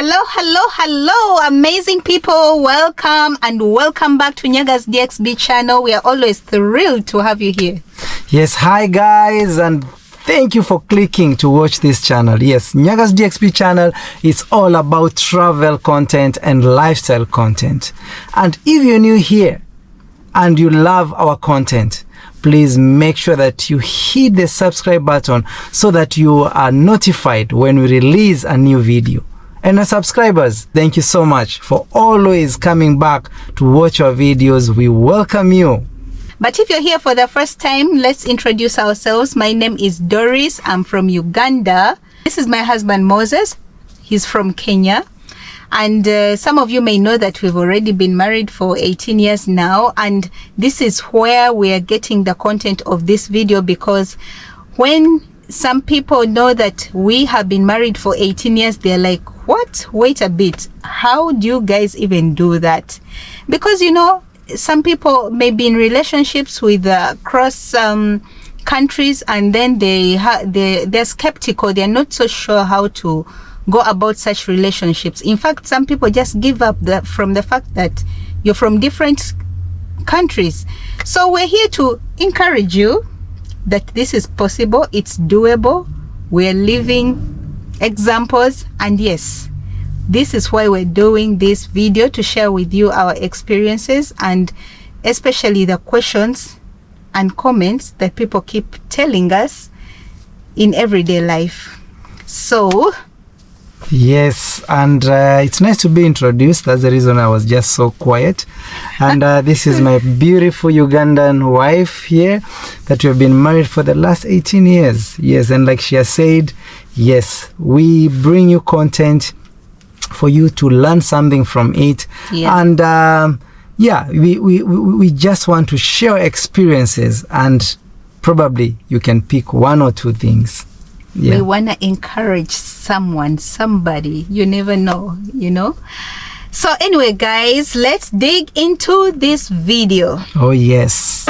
Hello, amazing people. Welcome back to Nyagaz DXB channel. We are always thrilled to have you here. Yes, hi guys, and thank you for clicking to watch this channel. Yes, Nyagaz DXB channel is all about travel content and lifestyle content. And if you're new here and you love our content, please make sure that you hit the subscribe button so that you are notified when we release a new video. And our subscribers, thank you so much for always coming back to watch our videos. We welcome you. But if you're here for the first time, let's introduce ourselves. My name is Doris. I'm from Uganda. This is my husband, Moses. He's from Kenya. And some of you may know that we've already been married for 18 years now. And this is where we are getting the content of this video, because when some people know that we have been married for 18 years, they're like, what? Wait a bit. How do you guys even do that? Because, you know, some people may be in relationships with cross countries, and then they're skeptical. They're not so sure how to go about such relationships. In fact, some people just give up from the fact that you're from different countries. So we're here to encourage you that this is possible, it's doable. We're living examples, and yes, this is why we're doing this video, to share with you our experiences and especially the questions and comments that people keep telling us in everyday life. So yes, and it's nice to be introduced. That's the reason I was just so quiet. And this is my beautiful Ugandan wife here that we've been married for the last 18 years. Yes, and like she has said, yes, we bring you content for you to learn something from it. Yeah. And yeah, we just want to share experiences, and probably you can pick one or two things. Yeah. We want to encourage somebody. You never know, you know. So anyway, guys, let's dig into this video. Oh, yes.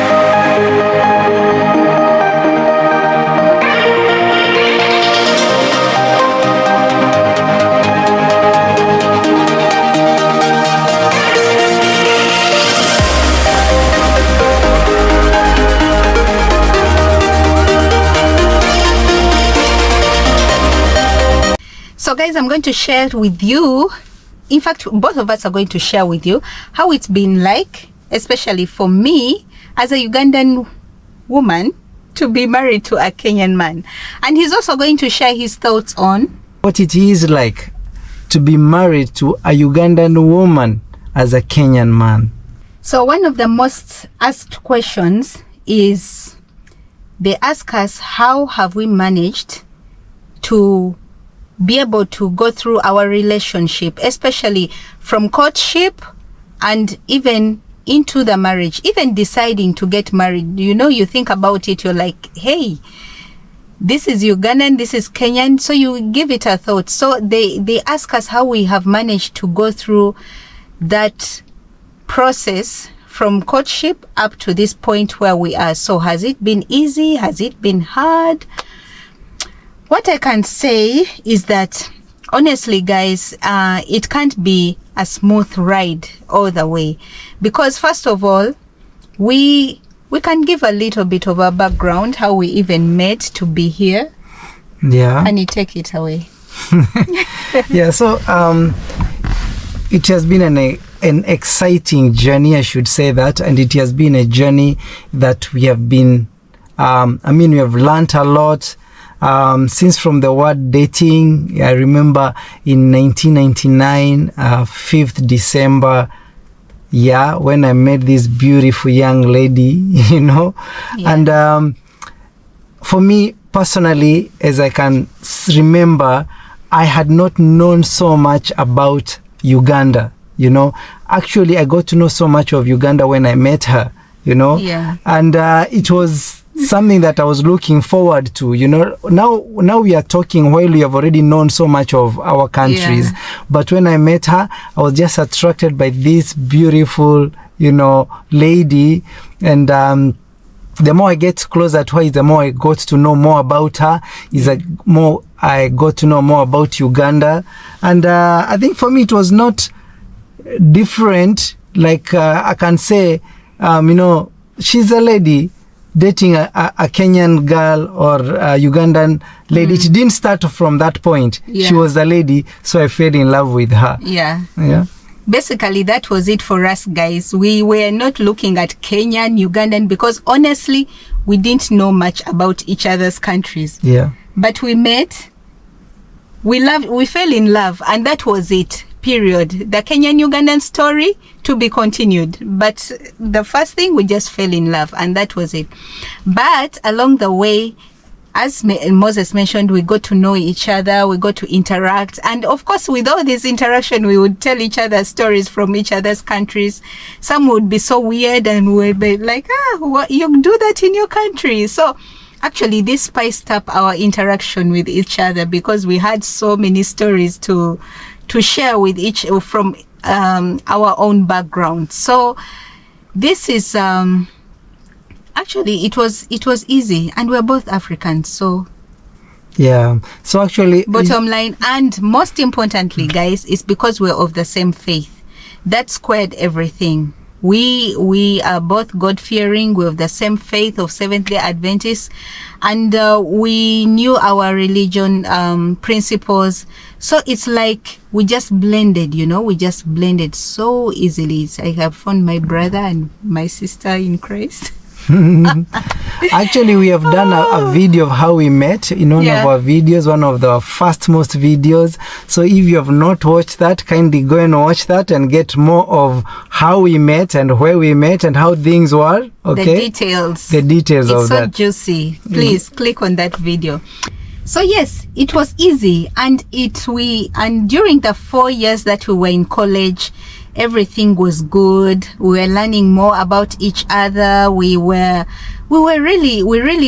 So guys, I'm going to share with you, in fact, both of us are going to share with you how it's been like, especially for me as a Ugandan woman, to be married to a Kenyan man. And he's also going to share his thoughts on what it is like to be married to a Ugandan woman as a Kenyan man. So one of the most asked questions is, they ask us, how have we managed to be able to go through our relationship, especially from courtship and even into the marriage, even deciding to get married. You know, you think about it, you're like, hey, this is Ugandan, this is Kenyan, so you give it a thought. So they ask us how we have managed to go through that process from courtship up to this point where we are. So has it been easy? Has it been hard? What I can say is that, honestly, guys, it can't be a smooth ride all the way, because first of all, we can give a little bit of a background, how we even met to be here. Yeah. And you take it away. Yeah, so it has been an exciting journey, I should say that, and it has been a journey that we have been, we have learned a lot. Since from the word dating, I remember in 1999, 5th December, yeah, when I met this beautiful young lady, you know. Yeah. And for me personally, as I can remember, I had not known so much about Uganda, you know. Actually, I got to know so much of Uganda when I met her, you know. Yeah. And it was something that I was looking forward to, you know. Now we are talking while we have already known so much of our countries. Yeah. But when I met her, I was just attracted by this beautiful, you know, lady. And the more I get closer to her, the more I got to know more about her. More I got to know more about Uganda. And I think for me it was not different. Like I can say, she's a lady dating a Kenyan girl or a Ugandan lady. It didn't start from that point. She was a lady, so I fell in love with her. Yeah. Basically, that was it for us, guys. We were not looking at Kenyan, Ugandan, because honestly, we didn't know much about each other's countries. Yeah. But we met, we fell in love, and that was it. Period. The Kenyan Ugandan story to be continued. But the first thing, we just fell in love, and that was it. But along the way, as Moses mentioned, we got to know each other, we got to interact. And of course, with all this interaction, we would tell each other stories from each other's countries. Some would be so weird and we'd be like, what, you do that in your country? So actually, this spiced up our interaction with each other because we had so many stories to share with each from our own background. So this is actually it was easy, and we're both Africans, so yeah. So actually, bottom line, and most importantly, guys, is because we're of the same faith. That squared everything. We are both God-fearing. We have the same faith of Seventh-day Adventists, and we knew our religion principles. So it's like we just blended, we just blended so easily. It's like I found my brother and my sister in Christ. Actually, we have done a video of how we met in one of our videos, one of the first most videos. So if you have not watched that, kindly go and watch that and get more of how we met and where we met and how things were. Okay, the details it's of so that. Juicy. Please click on that video. So yes, it was easy, and during the 4 years that we were in college, everything was good. We were learning more about each other. We really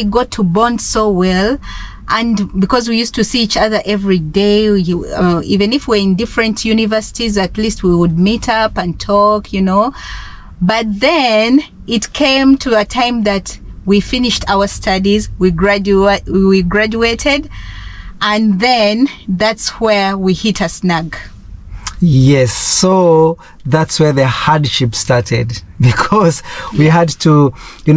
got to bond so well, and because we used to see each other every day, even if we're in different universities, at least we would meet up and talk, But then it came to a time that we finished our studies, we graduated, and then that's where we hit a snag. Yes, so that's where the hardship started, because we had to, we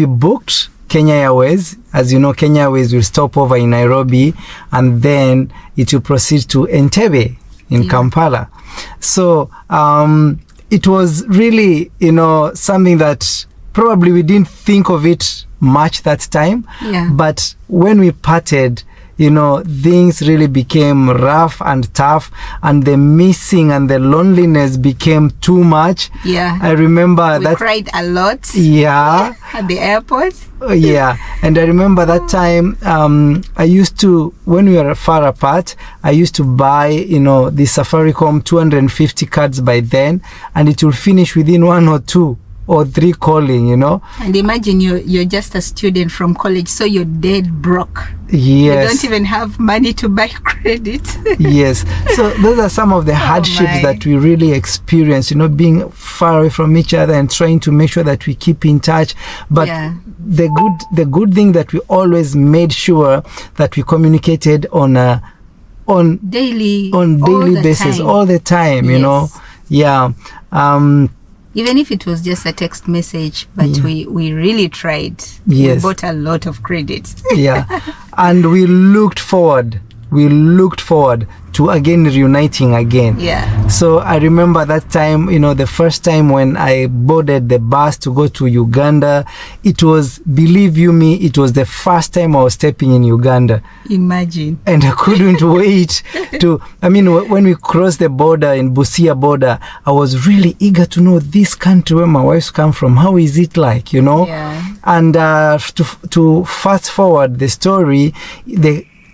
booked Kenya Airways. As you know, Kenya Airways will stop over in Nairobi, and then it will proceed to Entebbe in Kampala. So it was really, something that probably we didn't think of it much that time. Yeah. But when we parted, things really became rough and tough, and the missing and the loneliness became too much. Yeah. I remember we cried a lot. Yeah. At the airport. Yeah. And I remember that time, I used to, when we were far apart, I used to buy, the Safaricom 250 cards by then, and it will finish within 1 or 2 or 3 calling, And imagine you're just a student from college, so you're dead broke. Yes. You don't even have money to buy credit. Yes. So those are some of the hardships that we really experience, being far away from each other and trying to make sure that we keep in touch. But the good thing that we always made sure that we communicated on daily basis, all the time, Yeah. Even if it was just a text message, but we really tried. Yes. We bought a lot of credit. Yeah. And we looked forward to again reuniting again. Yeah. So I remember that time, the first time when I boarded the bus to go to Uganda, it was, believe you me, it was the first time I was stepping in Uganda. Imagine. And I couldn't wait when we crossed the border in Busia border, I was really eager to know this country where my wife's come from. How is it like, Yeah. And to fast forward the story,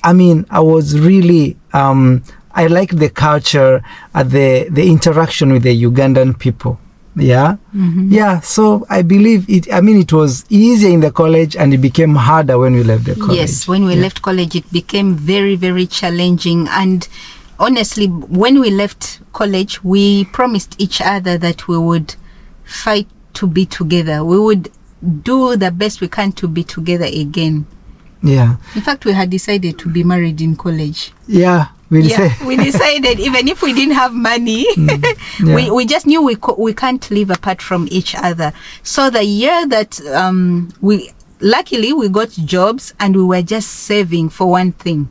I was really, I liked the culture, the interaction with the Ugandan people. Yeah. Mm-hmm. Yeah. So I believe it was easier in the college, and it became harder when we left the college. Yes. When we left college, it became very, very challenging. And honestly, when we left college, we promised each other that we would fight to be together. We would do the best we can to be together again. Yeah. In fact, we had decided to be married in college. Yeah. We decided even if we didn't have money, we just knew we can't live apart from each other. So the year that luckily we got jobs and we were just saving for one thing,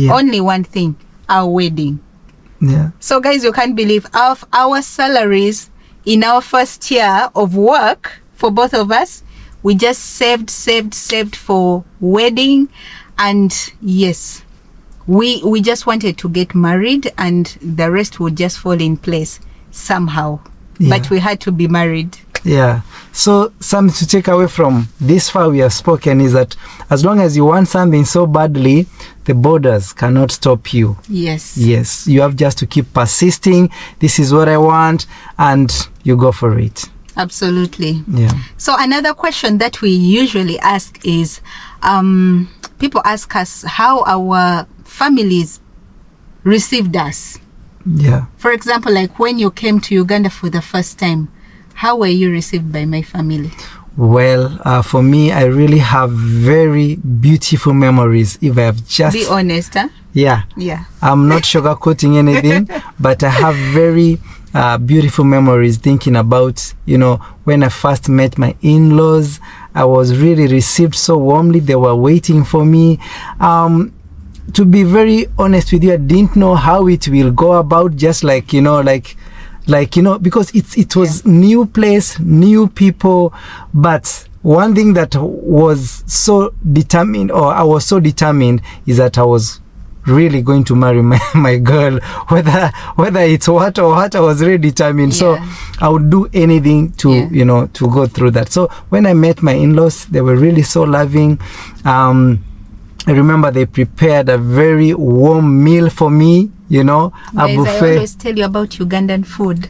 only one thing, our wedding. Yeah. So guys, you can't believe our salaries in our first year of work for both of us, we just saved for wedding. And yes, we just wanted to get married and the rest would just fall in place somehow. But we had to be married. Yeah. So something to take away from this far we have spoken is that as long as you want something so badly, the borders cannot stop you. Yes. Yes. You have just to keep persisting. This is what I want, and you go for it. Absolutely. Yeah. So another question that we usually ask is, people ask us how our families received us. Yeah. For example, like when you came to Uganda for the first time, how were you received by my family? Well, for me, I really have very beautiful memories. If I have just... Be honest, huh? Yeah. Yeah. I'm not sugarcoating anything, but I have very beautiful memories thinking about, when I first met my in-laws. I was really received so warmly. They were waiting for me. To be very honest with you, I didn't know how it will go about, just because it was new place, new people. But one thing that was so determined, or I was so determined, is that I was really going to marry my girl, whether it's what or what. I was really determined. So I would do anything to to go through that. So when I met my in-laws, they were really so loving. I remember they prepared a very warm meal for me, a buffet. I always tell you about Ugandan food.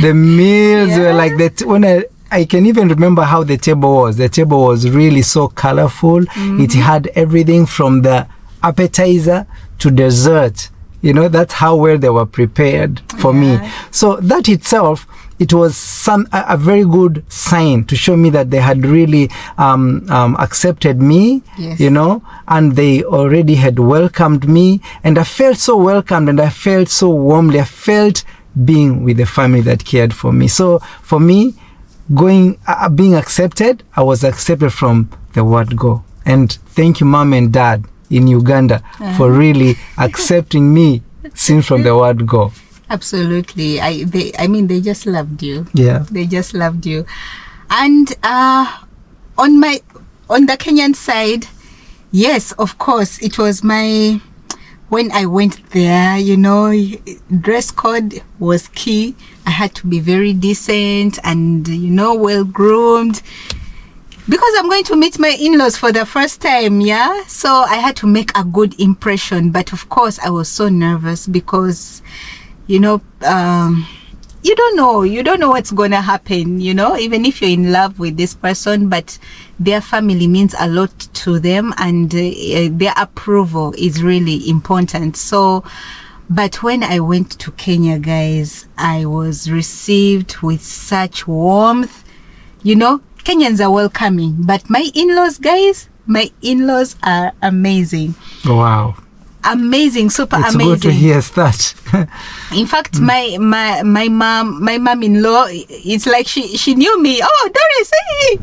The meals were like that. When I can even remember how the table was. The table was really so colorful. Mm-hmm. It had everything from the appetizer to dessert. That's how well they were prepared for me. So that itself, it was a very good sign to show me that they had really accepted me, and they already had welcomed me. And I felt so welcomed and I felt so warmly. I felt being with the family that cared for me. So for me, being accepted, I was accepted from the word go. And thank you, Mom and Dad in Uganda for really accepting me since from the word go. Absolutely. They just loved you. Yeah. They just loved you. And on the Kenyan side, yes, of course, it was when I went there, dress code was key. I had to be very decent and, well groomed. Because I'm going to meet my in-laws for the first time, so I had to make a good impression. But of course, I was so nervous because, you don't know what's gonna happen, even if you're in love with this person, but their family means a lot to them, and their approval is really important. So, but when I went to Kenya, guys, I was received with such warmth. Kenyans are welcoming, but my in-laws, guys, are amazing. Wow. Amazing, super it's amazing. It's good to hear that. In fact, my mom-in-law, it's like she knew me. Oh, Doris, hey!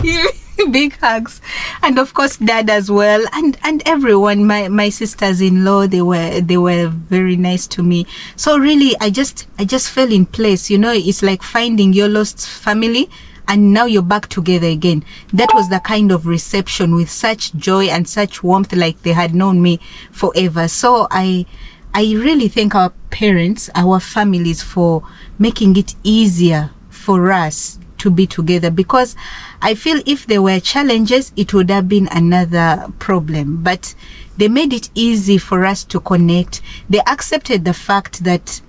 Big hugs. And of course, Dad as well, and everyone. My sisters-in-law, they were very nice to me. So really, I just fell in place. It's like finding your lost family, and now you're back together again. That was the kind of reception with such joy and such warmth, like they had known me forever. So I really thank our parents, our families, for making it easier for us to be together, because I feel if there were challenges, it would have been another problem. But they made it easy for us to connect. They accepted the fact that,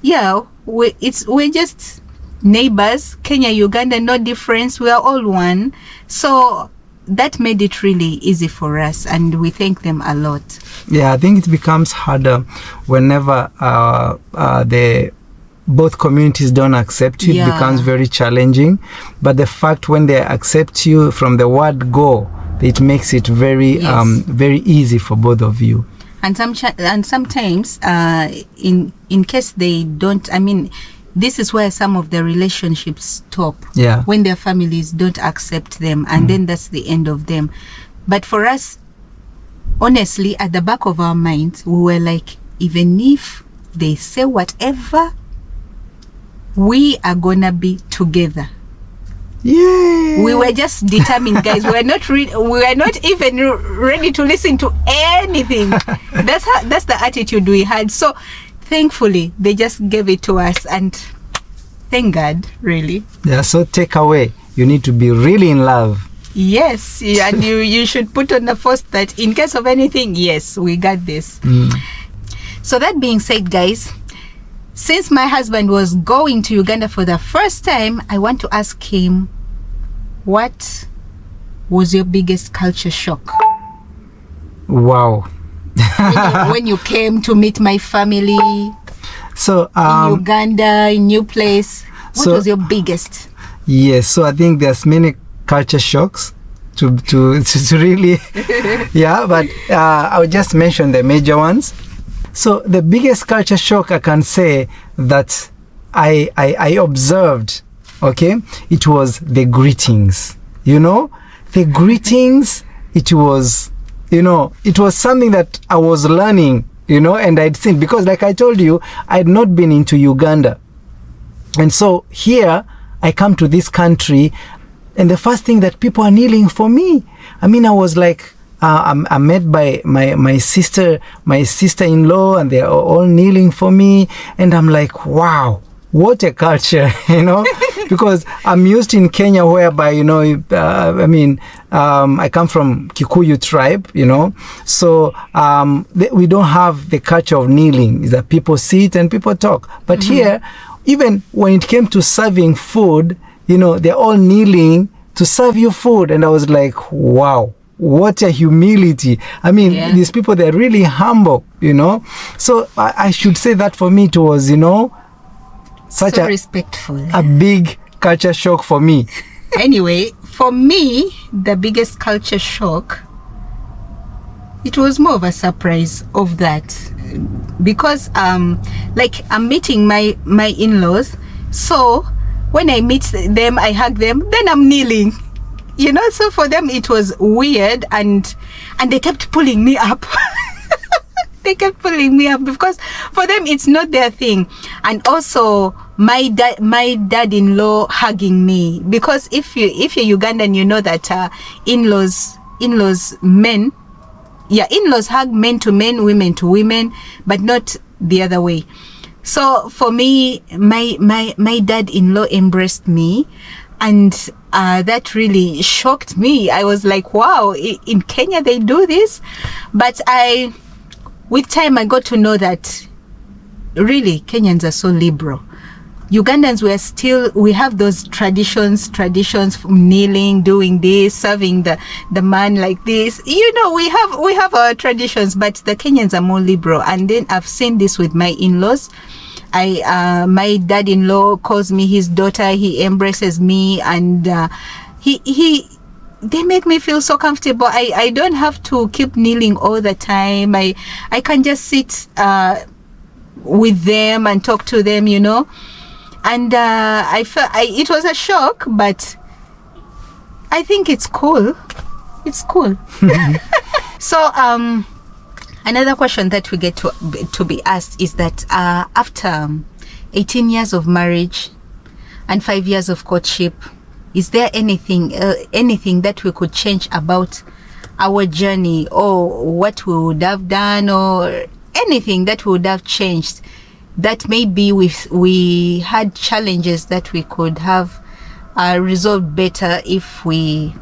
we're just neighbors, Kenya, Uganda, no difference. We are all one. So that made it really easy for us, and we thank them a lot. Yeah, I think it becomes harder whenever both communities don't accept you, it becomes very challenging. But the fact when they accept you from the word go, it makes it very very easy for both of you. And sometimes in case they don't, I mean, this is where some of the relationships stop. Yeah. When their families don't accept them, and then that's the end of them. But for us, honestly, at the back of our minds, we were like, even if they say whatever, we are gonna be together. Yeah. We were just determined, guys. We were not even ready to listen to anything. That's the attitude we had. So thankfully they just gave it to us, and thank God, really. Yeah. So take away, you need to be really in love. Yes, and you should put on the post that in case of anything, yes, we got this. So that being said, guys, since my husband was going to Uganda for the first time, I want to ask him, what was your biggest culture shock? Wow. when you came to meet my family, so in Uganda, in new place, what was your biggest? Yes, so I think there's many culture shocks to really yeah, but I'll just mention the major ones. So the biggest culture shock I can say that I observed, okay, it was the greetings. The greetings, it was something that I was learning, and I'd seen, because like I told you, I'd not been into Uganda. And so here I come to this country, and the first thing that people are kneeling for me. I mean, I was like, I'm met by my sister-in-law, and they're all kneeling for me, and I'm like, wow, what a culture, because I'm used in Kenya whereby, I come from Kikuyu tribe, so we don't have the culture of kneeling. Is that people sit and people talk. But here, even when it came to serving food, they're all kneeling to serve you food, and I was like, wow. What a humility. I mean, these people, they're really humble, So I should say that for me, it was, such so respectful. A big culture shock for me. Anyway, for me, the biggest culture shock, it was more of a surprise of that. Because, like, I'm meeting my in-laws. So when I meet them, I hug them, then I'm kneeling. So for them it was weird, and they kept pulling me up. They kept pulling me up because for them it's not their thing. And also my dad-in-law hugging me, because if you're Ugandan, you know that in-laws men, in-laws hug men to men, women to women, but not the other way. So for me, my dad-in-law embraced me, and that really shocked me. I was like, wow, in Kenya they do this. But with time I got to know that really Kenyans are so liberal. Ugandans, we have those traditions from kneeling, doing this, serving the man like this. We have our traditions, but the Kenyans are more liberal. And then I've seen this with my in-laws. My dad-in-law calls me his daughter. He embraces me, and they make me feel so comfortable. I don't have to keep kneeling all the time. I can just sit with them and talk to them, And I felt it was a shock, but I think it's cool. It's cool. So another question that we get to be asked is that after 18 years of marriage and 5 years of courtship, is there anything that we could change about our journey, or what we would have done, or anything that we would have changed, that maybe we had challenges that we could have resolved better if we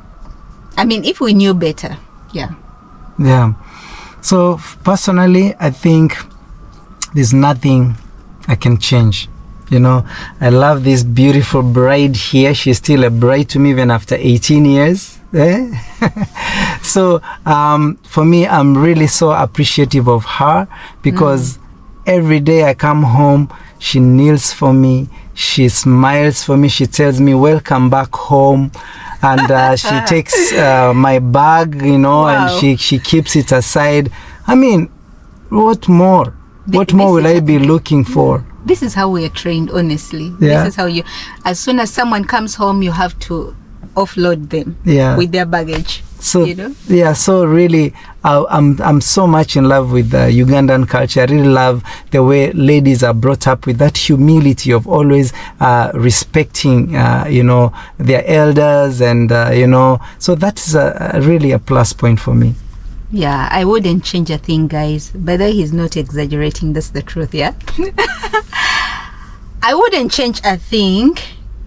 knew better? Yeah. So personally, I think there's nothing I can change. I love this beautiful bride here. She's still a bride to me even after 18 years. So for me, I'm really so appreciative of her, because every day I come home, she kneels for me, she smiles for me, she tells me welcome back home, and she takes my bag, you know, Wow. and she keeps it aside. I mean, what more? What more will I be looking for? This is how we are trained, honestly. Yeah. This is how as soon as someone comes home, you have to offload them with their baggage. So you know? yeah, so really, I'm so much in love with the Ugandan culture. I really love the way ladies are brought up with that humility of always respecting, you know, their elders, and you know, so that's really a plus point for me. Yeah, I wouldn't change a thing, guys. But he's not exaggerating. That's the truth, yeah? I wouldn't change a thing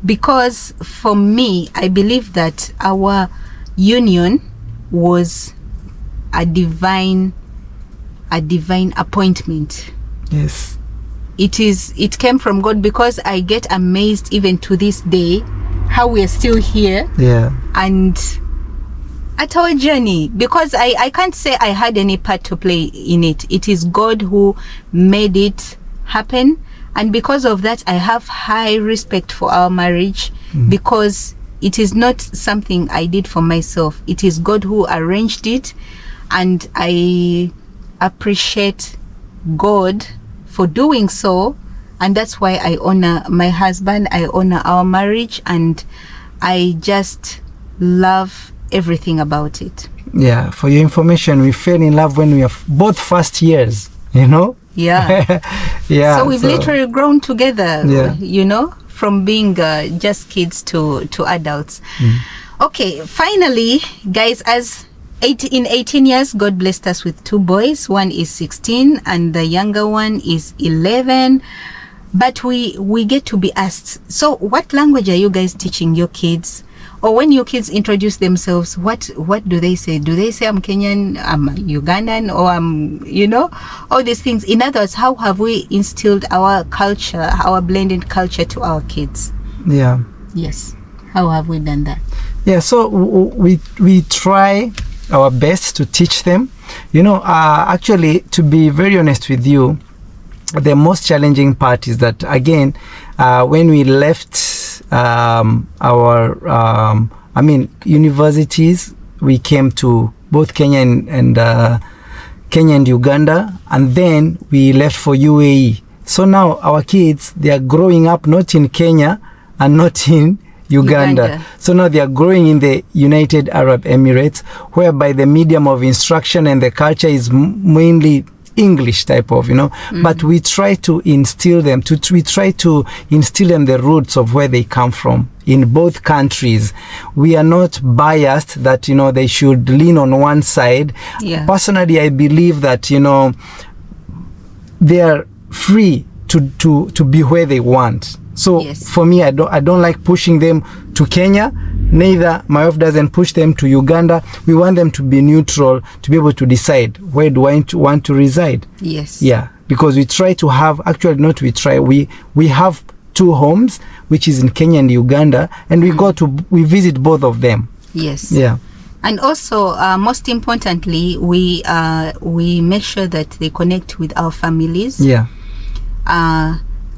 because for me, I believe that our union was a divine appointment. Yes. It came from God, because I get amazed even to this day how we are still here. Yeah. And at our journey, because I can't say I had any part to play in it. It is God who made it happen, and because of that I have high respect for our marriage, because it is not something I did for myself. It is God who arranged it, and I appreciate God for doing so, and that's why I honor my husband, I honor our marriage, and I just love everything about it. Yeah, for your information, we fell in love when we are both first years, you know? Yeah. Yeah. So we've literally grown together, Yeah. you know, from being just kids to adults. Okay, finally, guys, in 18 years, God blessed us with 2 boys. One is 16 and the younger one is 11. But we get to be asked, so what language are you guys teaching your kids? Or when your kids introduce themselves, what do they say? Do they say I'm Kenyan, I'm Ugandan, or I'm, you know, all these things? In other words, how have we instilled our culture, our blended culture to our kids? Yeah. Yes. How have we done that? Yeah, so we try our best to teach them. You know, actually, to be very honest with you, the most challenging part is that, again, when we left our universities, we came to both Kenya and Uganda, and then we left for UAE. So now our kids, they are growing up not in Kenya and not in Uganda. So now they are growing in the United Arab Emirates, whereby the medium of instruction and the culture is mainly English type of, you know, but we try to instill them, the roots of where they come from in both countries. We are not biased that, you know, they should lean on one side. Yeah. Personally, I believe that, you know, they are free to be where they want. So Yes. for me, I don't like pushing them to Kenya. Neither my wife doesn't push them to Uganda. We want them to be neutral, to be able to decide where do I want to reside. Yes. Yeah, because we try to have, actually not we try, we have 2 homes, which is in Kenya and Uganda, and we visit both of them. Yes. Yeah. And also, most importantly, we make sure that they connect with our families. Yeah.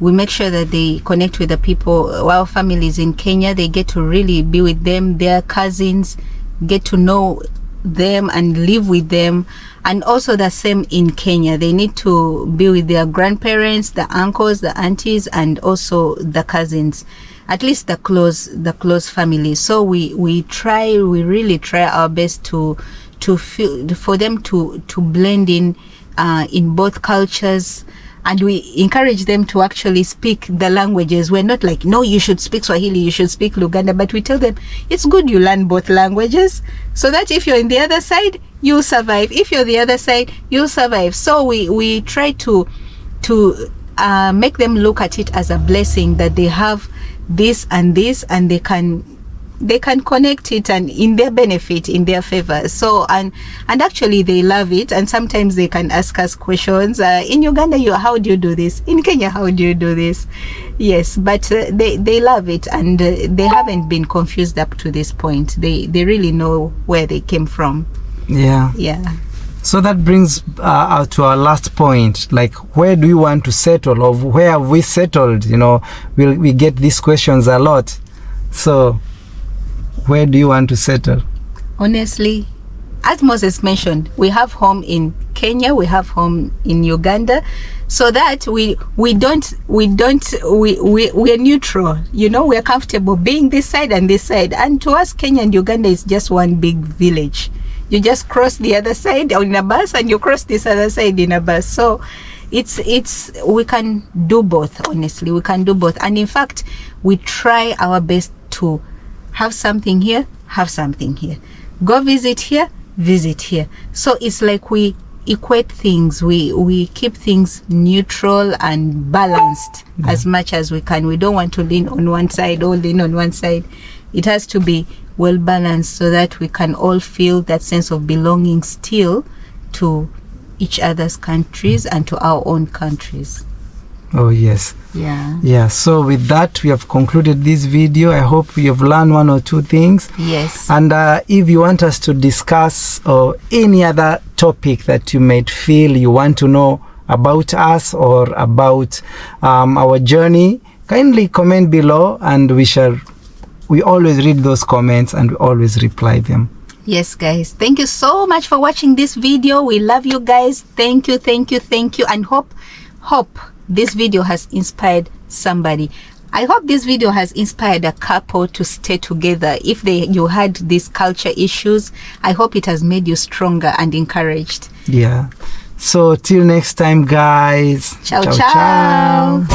We make sure that they connect with the people, our families in Kenya. They get to really be with them, their cousins, get to know them and live with them. And also the same in Kenya. They need to be with their grandparents, the uncles, the aunties, and also the cousins, at least the close family. So we really try our best to feel, for them to blend in both cultures. And we encourage them to actually speak the languages. We're not like, no, you should speak Swahili, you should speak Luganda. But we tell them, it's good you learn both languages, so that if you're in the other side, you'll survive. If you're the other side, you'll survive. So we try to make them look at it as a blessing, that they have this, and they can connect it, and in their benefit, in their favor. So and actually they love it, and sometimes they can ask us questions. In Uganda, how do you do this? In Kenya, how do you do this? Yes, but they love it, and they haven't been confused up to this point. They really know where they came from. Yeah. Yeah. So that brings to our last point, like, where do you want to settle, or where have we settled? You know, we get these questions a lot. So where do you want to settle? Honestly, as Moses mentioned, we have home in Kenya, we have home in Uganda, so that we're neutral, you know, we're comfortable being this side and this side. And to us, Kenya and Uganda is just one big village. You just cross the other side in a bus and you cross this other side in a bus. So it's we can do both. Honestly, we can do both. And in fact, we try our best to have something here, have something here, go visit here, visit here. So it's like we equate things, we keep things neutral and balanced as much as we can. We don't want to lean on one side or lean on one side. It has to be well balanced so that we can all feel that sense of belonging still to each other's countries and to our own countries. Oh yes. Yeah, so with that we have concluded this video. I hope you have learned one or two things. Yes. And if you want us to discuss or any other topic that you might feel you want to know about us or about our journey, kindly comment below, and we always read those comments and we always reply them. Yes, guys, thank you so much for watching this video. We love you guys. Thank you, and hope this video has inspired somebody. I hope this video has inspired a couple to stay together. If you had these culture issues, I hope it has made you stronger and encouraged. Yeah, so till next time, guys. Ciao.